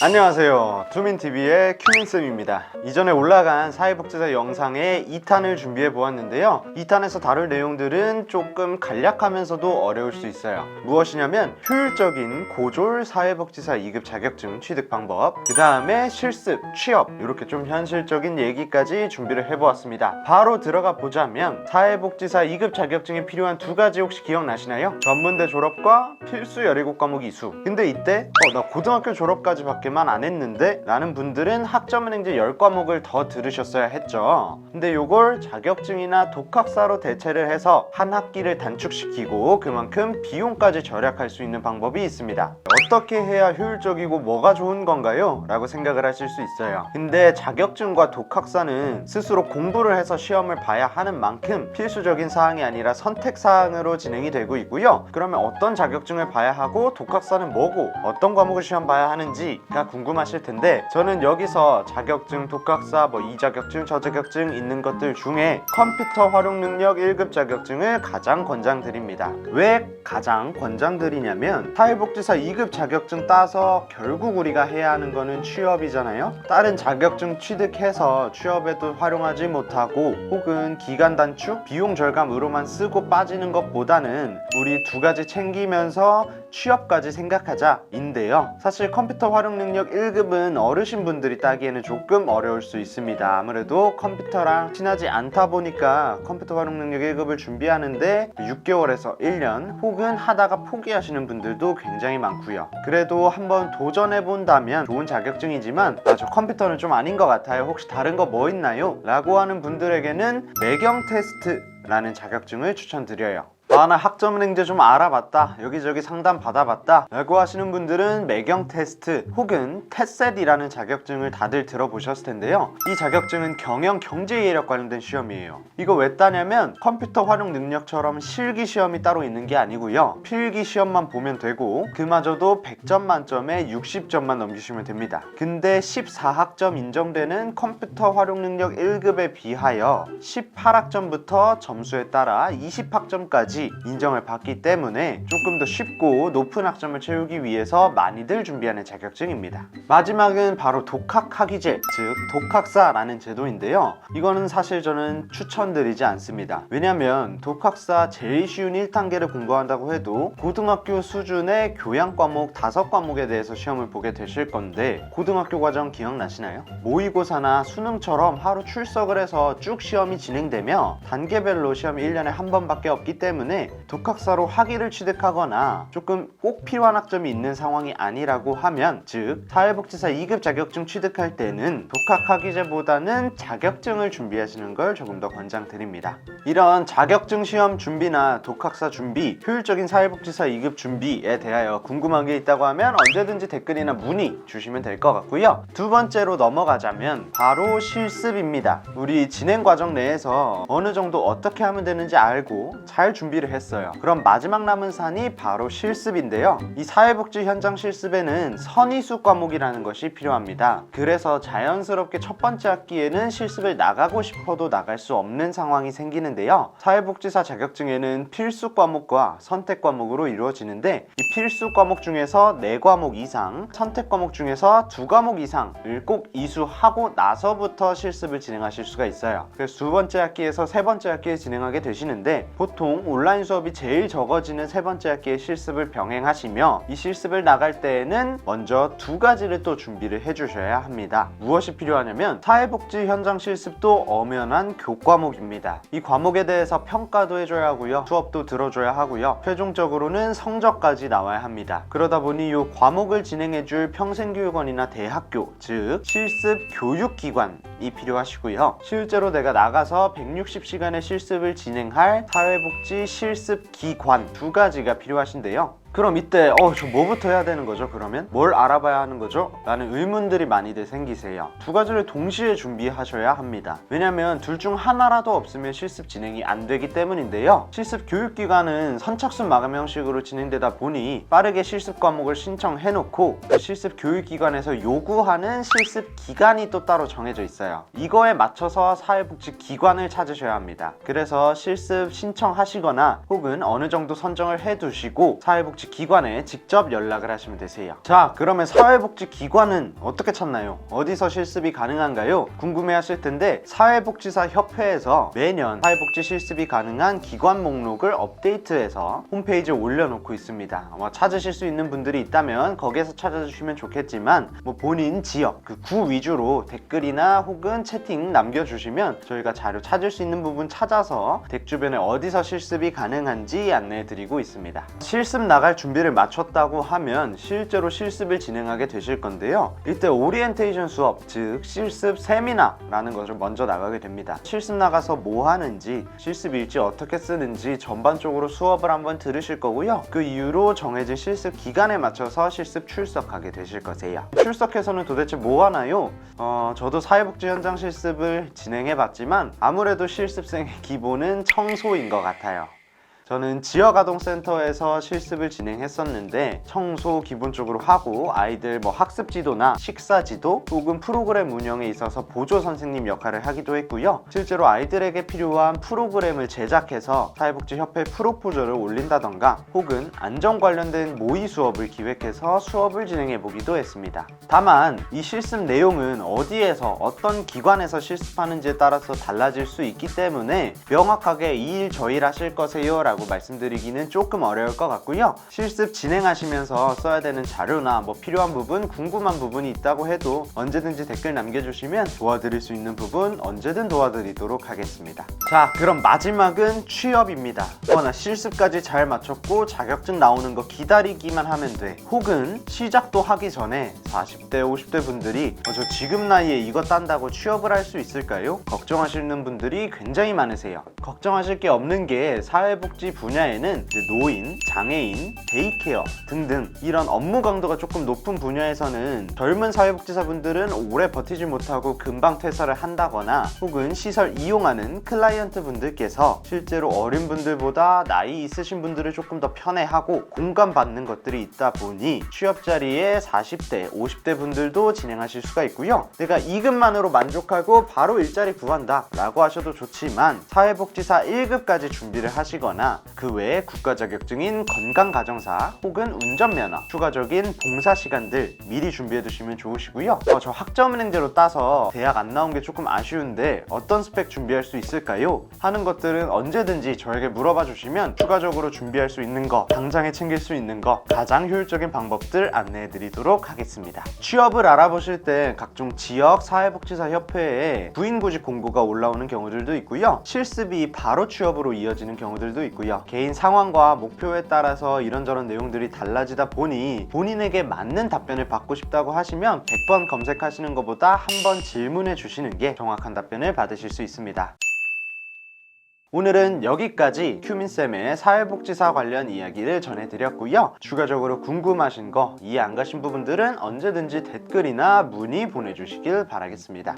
안녕하세요, 투민TV의 큐민쌤입니다. 이전에 올라간 사회복지사 영상의 2탄을 준비해 보았는데요, 2탄에서 다룰 내용들은 조금 간략하면서도 어려울 수 있어요. 무엇이냐면 효율적인 고졸 사회복지사 2급 자격증 취득 방법, 그 다음에 실습, 취업, 이렇게 좀 현실적인 얘기까지 준비를 해보았습니다. 바로 들어가 보자면 사회복지사 2급 자격증에 필요한 두 가지 혹시 기억나시나요? 전문대 졸업과 필수 17과목 이수. 근데 이때 나 고등학교 졸업까지 밖에만 안 했는데 라는 분들은 학점은행제 10과목을 더 들으셨어야 했죠. 근데 요걸 자격증이나 독학사로 대체를 해서 한 학기를 단축시키고 그만큼 비용까지 절약할 수 있는 방법이 있습니다. 어떻게 해야 효율적이고 뭐가 좋은 건가요? 라고 생각을 하실 수 있어요. 근데 자격증과 독학사는 스스로 공부를 해서 시험을 봐야 하는 만큼 필수적인 사항이 아니라 선택사항으로 진행이 되고 있고요. 그러면 어떤 자격증을 봐야 하고 독학사는 뭐고 어떤 과목을 시험 봐야 하는지가 궁금하실 텐데, 저는 여기서 자격증, 독학사, 이 자격증, 저 자격증 있는 것들 중에 컴퓨터 활용 능력 1급 자격증을 가장 권장드립니다. 왜 가장 권장드리냐면 사회복지사 2급 자격증 따서 결국 우리가 해야 하는 거는 취업이잖아요. 다른 자격증 취득해서 취업에도 활용하지 못하고 혹은 기간 단축, 비용 절감으로만 쓰고 빠지는 것보다는 우리 두 가지 챙기면서 취업까지 생각하자 인데요, 사실 컴퓨터 활용 능력 1급은 어르신분들이 따기에는 조금 어려울 수 있습니다. 아무래도 컴퓨터랑 친하지 않다 보니까 컴퓨터 활용 능력 1급을 준비하는데 6개월에서 1년 혹은 하다가 포기하시는 분들도 굉장히 많고요. 그래도 한번 도전해 본다면 좋은 자격증이지만 저 컴퓨터는 좀 아닌 것 같아요, 혹시 다른 거 뭐 있나요? 라고 하는 분들에게는 매경 테스트라는 자격증을 추천드려요. 나 학점은행제 좀 알아봤다, 여기저기 상담 받아봤다 라고 하시는 분들은 매경 테스트 혹은 테셋이라는 자격증을 다들 들어보셨을 텐데요, 이 자격증은 경영 경제이해력 관련된 시험이에요. 이거 왜 따냐면 컴퓨터 활용 능력처럼 실기 시험이 따로 있는 게 아니고요, 필기 시험만 보면 되고 그마저도 100점 만점에 60점만 넘기시면 됩니다. 근데 14학점 인정되는 컴퓨터 활용 능력 1급에 비하여 18학점부터 점수에 따라 20학점까지 인정을 받기 때문에 조금 더 쉽고 높은 학점을 채우기 위해서 많이들 준비하는 자격증입니다. 마지막은 바로 독학학위제, 즉 독학사라는 제도인데요, 이거는 사실 저는 추천드리지 않습니다. 왜냐면 독학사 제일 쉬운 1단계를 공부한다고 해도 고등학교 수준의 교양 과목 5과목에 대해서 시험을 보게 되실 건데, 고등학교 과정 기억나시나요? 모의고사나 수능처럼 하루 출석을 해서 쭉 시험이 진행되며 단계별로 시험이 1년에 한 번밖에 없기 때문에 독학사로 학위를 취득하거나 조금 꼭 필요한 학점이 있는 상황이 아니라고 하면, 즉 사회복지사 2급 자격증 취득할 때는 독학학위제보다는 자격증을 준비하시는 걸 조금 더 권장드립니다. 이런 자격증 시험 준비나 독학사 준비, 효율적인 사회복지사 2급 준비에 대하여 궁금한 게 있다고 하면 언제든지 댓글이나 문의 주시면 될 것 같고요. 두 번째로 넘어가자면 바로 실습입니다. 우리 진행 과정 내에서 어느 정도 어떻게 하면 되는지 알고 잘 준비를 했어요. 그럼 마지막 남은 산이 바로 실습인데요, 이 사회복지 현장 실습에는 선의수 과목이라는 것이 필요합니다. 그래서 자연스럽게 첫 번째 학기에는 실습을 나가고 싶어도 나갈 수 없는 상황이 생기는데요, 사회복지사 자격증에는 필수 과목과 선택 과목으로 이루어지는데, 이 필수 과목 중에서 4과목 이상, 선택 과목 중에서 2과목 이상을 꼭 이수하고 나서부터 실습을 진행하실 수가 있어요. 그래서 두 번째 학기에서 세 번째 학기에 진행하게 되시는데, 보통 온라인 수업이 제일 적어지는 세 번째 학기에 실습을 병행하시며, 이 실습을 나갈 때에는 먼저 두 가지를 또 준비를 해주셔야 합니다. 무엇이 필요하냐면 사회복지 현장 실습도 엄연한 교과목입니다. 이 과목에 대해서 평가도 해줘야 하고요, 수업도 들어줘야 하고요, 최종적으로는 성적까지 나와야 합니다. 그러다 보니 이 과목을 진행해줄 평생교육원이나 대학교, 즉 실습 교육기관이 필요하시고요, 실제로 내가 나가서 160시간의 실습을 진행할 사회복지 실습기관 두 가지가 필요하신데요, 그럼 이때 저 뭐부터 해야 되는 거죠? 그러면 뭘 알아봐야 하는 거죠? 라는 의문들이 많이들 생기세요. 두 가지를 동시에 준비하셔야 합니다. 왜냐면 둘 중 하나라도 없으면 실습 진행이 안 되기 때문인데요, 실습 교육기간은 선착순 마감 형식으로 진행되다 보니 빠르게 실습 과목을 신청해 놓고 실습 교육기관에서 요구하는 실습 기간이 또 따로 정해져 있어요. 이거에 맞춰서 사회복지 기관을 찾으셔야 합니다. 그래서 실습 신청하시거나 혹은 어느 정도 선정을 해 두시고 사회복지 사회복지기관에 직접 연락을 하시면 되세요. 자, 그러면 사회복지기관은 어떻게 찾나요? 어디서 실습이 가능한가요? 궁금해하실 텐데 사회복지사 협회에서 매년 사회복지 실습이 가능한 기관 목록을 업데이트해서 홈페이지에 올려놓고 있습니다. 찾으실 수 있는 분들이 있다면 거기에서 찾아주시면 좋겠지만 본인 지역, 그 구 위주로 댓글이나 혹은 채팅 남겨주시면 저희가 자료 찾을 수 있는 부분 찾아서 댁 주변에 어디서 실습이 가능한지 안내해드리고 있습니다. 실습 나갈 준비를 마쳤다고 하면 실제로 실습을 진행하게 되실 건데요. 이때 오리엔테이션 수업, 즉 실습 세미나라는 것을 먼저 나가게 됩니다. 실습 나가서 뭐 하는지, 실습 일지 어떻게 쓰는지 전반적으로 수업을 한번 들으실 거고요. 그 이후로 정해진 실습 기간에 맞춰서 실습 출석하게 되실 거세요. 출석해서는 도대체 뭐 하나요? 저도 사회복지 현장 실습을 진행해 봤지만 아무래도 실습생의 기본은 청소인 것 같아요. 저는 지역아동센터에서 실습을 진행했었는데 청소 기본적으로 하고 아이들 학습 지도나 식사 지도 혹은 프로그램 운영에 있어서 보조 선생님 역할을 하기도 했고요. 실제로 아이들에게 필요한 프로그램을 제작해서 사회복지협회 프로포저를 올린다던가 혹은 안전 관련된 모의 수업을 기획해서 수업을 진행해 보기도 했습니다. 다만 이 실습 내용은 어디에서 어떤 기관에서 실습하는지에 따라서 달라질 수 있기 때문에 명확하게 이 일 저 일 하실 거세요 라고 말씀드리기는 조금 어려울 것 같고요. 실습 진행하시면서 써야 되는 자료나 필요한 부분, 궁금한 부분이 있다고 해도 언제든지 댓글 남겨주시면 도와드릴 수 있는 부분 언제든 도와드리도록 하겠습니다. 자, 그럼 마지막은 취업입니다. 나 실습까지 잘 마쳤고 자격증 나오는 거 기다리기만 하면 돼. 혹은 시작도 하기 전에 40대, 50대 분들이 저 지금 나이에 이거 딴다고 취업을 할 수 있을까요? 걱정하시는 분들이 굉장히 많으세요. 걱정하실 게 없는 게 사회복지 분야에는 노인, 장애인, 데이케어 등등 이런 업무 강도가 조금 높은 분야에서는 젊은 사회복지사분들은 오래 버티지 못하고 금방 퇴사를 한다거나 혹은 시설 이용하는 클라이언트 분들께서 실제로 어린 분들보다 나이 있으신 분들을 조금 더 편애하고 공감받는 것들이 있다 보니 취업 자리에 40대, 50대 분들도 진행하실 수가 있고요. 내가 이급만으로 만족하고 바로 일자리 구한다 라고 하셔도 좋지만 사회복지사 1급까지 준비를 하시거나 그 외에 국가 자격증인 건강가정사 혹은 운전면허, 추가적인 봉사 시간들 미리 준비해 두시면 좋으시고요. 저 학점은행제로 따서 대학 안 나온 게 조금 아쉬운데 어떤 스펙 준비할 수 있을까요? 하는 것들은 언제든지 저에게 물어봐 주시면 추가적으로 준비할 수 있는 거, 당장에 챙길 수 있는 거, 가장 효율적인 방법들 안내해 드리도록 하겠습니다. 취업을 알아보실 때 각종 지역 사회복지사 협회에 구인구직 공고가 올라오는 경우들도 있고요. 실습이 바로 취업으로 이어지는 경우들도 있고요. 개인 상황과 목표에 따라서 이런저런 내용들이 달라지다 보니 본인에게 맞는 답변을 받고 싶다고 하시면 100번 검색하시는 것보다 한 번 질문해 주시는 게 정확한 답변을 받으실 수 있습니다. 오늘은 여기까지 큐민쌤의 사회복지사 관련 이야기를 전해드렸고요. 추가적으로 궁금하신 거, 이해 안 가신 부분들은 언제든지 댓글이나 문의 보내주시길 바라겠습니다.